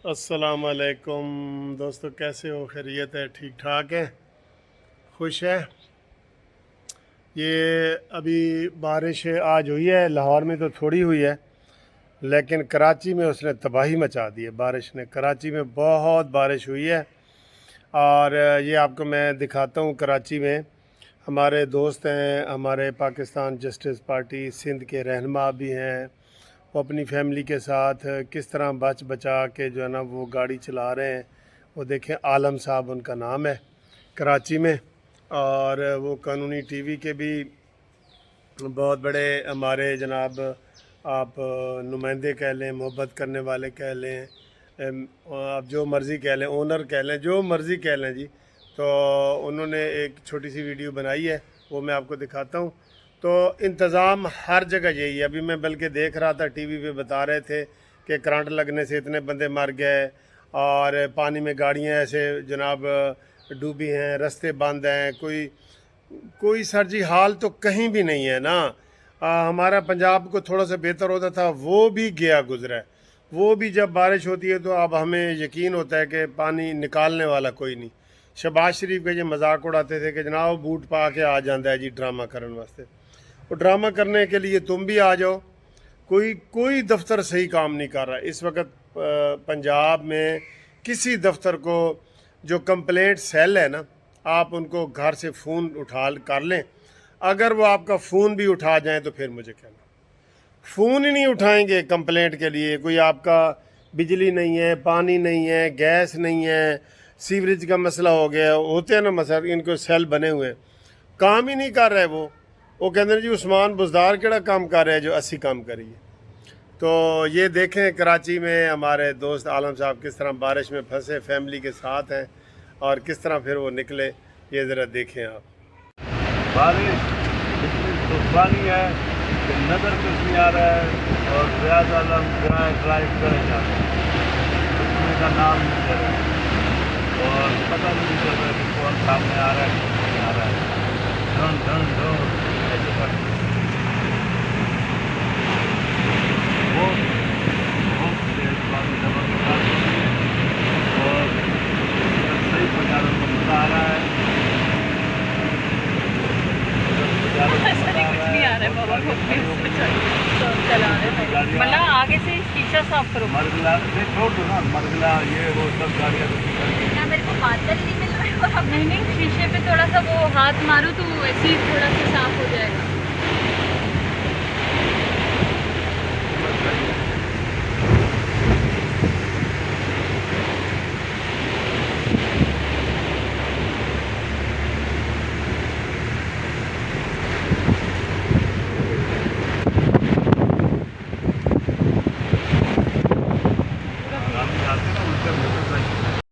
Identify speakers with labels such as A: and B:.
A: अस्सलाम वालेकुम दोस्तों, कैसे हो? खैरियत है? ठीक ठाक है? खुश है? ये अभी बारिश आज हुई है, लाहौर में तो थोड़ी हुई है, लेकिन कराची में उसने तबाही मचा दी है। बारिश ने कराची में बहुत बारिश हुई है। और ये आपको मैं दिखाता हूँ। कराची में हमारे दोस्त हैं, हमारे पाकिस्तान जस्टिस पार्टी सिंध के रहनुमा भी हैं। वो अपनी फैमिली के साथ किस तरह बच बचा के जो है ना वो गाड़ी चला रहे हैं। वो देखें, आलम साहब उनका नाम है, कराची में। और वो कानूनी टीवी के भी बहुत बड़े हमारे जनाब, आप नुमाइंदे कह लें, मोहब्बत करने वाले कह लें, आप जो मर्ज़ी कह लें, ओनर कह लें, जो मर्ज़ी कह लें जी। तो उन्होंने एक छोटी सी वीडियो बनाई है, वो मैं आपको दिखाता हूँ। तो इंतज़ाम हर जगह यही है। अभी मैं बल्कि देख रहा था, टीवी पे बता रहे थे कि करंट लगने से इतने बंदे मर गए और पानी में गाड़ियाँ ऐसे जनाब डूबी हैं, रास्ते बंद हैं। कोई कोई सर जी हाल तो कहीं भी नहीं है ना। हमारा पंजाब को थोड़ा सा बेहतर होता था, वो भी गया गुजरा है। वो भी जब बारिश होती है तो अब हमें यकीन होता है कि पानी निकालने वाला कोई नहीं। शहबाज शरीफ का ये मजाक उड़ाते थे कि जनाब बूट पा के आ जाता है जी ड्रामा करने वास्ते। और ड्रामा करने के लिए तुम भी आ जाओ। कोई कोई दफ्तर सही काम नहीं कर रहा इस वक्त। पंजाब में किसी दफ्तर को, जो कंप्लेंट सेल है ना, आप उनको घर से फ़ोन उठा कर लें। अगर वो आपका फ़ोन भी उठा जाएं तो फिर मुझे कहना। फ़ोन ही नहीं उठाएंगे कंप्लेंट के लिए। कोई आपका बिजली नहीं है, पानी नहीं है, गैस नहीं है, सीवरेज का मसला हो गया, होते हैं ना मसला, इनको सेल बने हुए हैं, काम ही नहीं कर रहे वो कहते हैं जी उस्मान बुजदार केड़ा काम कर रहे हैं जो 80 काम करिए। तो ये देखें, कराची में हमारे दोस्त आलम साहब किस तरह बारिश में फंसे फैमिली के साथ हैं और किस तरह फिर वो निकले, ये ज़रा देखें आप।
B: बारिश इतनी तूफानी है कि नज़र कुछ नहीं आ रहा है और रियाज आलम ड्राइव करे जा रहे हैं, रुकने का नाम नहीं ले रहे और पता नहीं चल रहा कि कौन सामने आ रहा है, कौन नहीं आ रहा है। ढूंढ ढूंढ ढूंढ ऐसे करते वो बहुत तेज पानी जबरदस्त और सही बाजारों को मज़ा आ रहा है।
C: मतलब आगे से शीशा साफ करो।
B: मरगला से छोड़ दो ना, मरगला ये वो सब गाड़ियाँ
C: ना मेरे को बादल नहीं मिल रहा है। नहीं शीशे पे थोड़ा सा वो हाथ मारो तो ऐसे ही थोड़ा सा साफ हो जाएगा।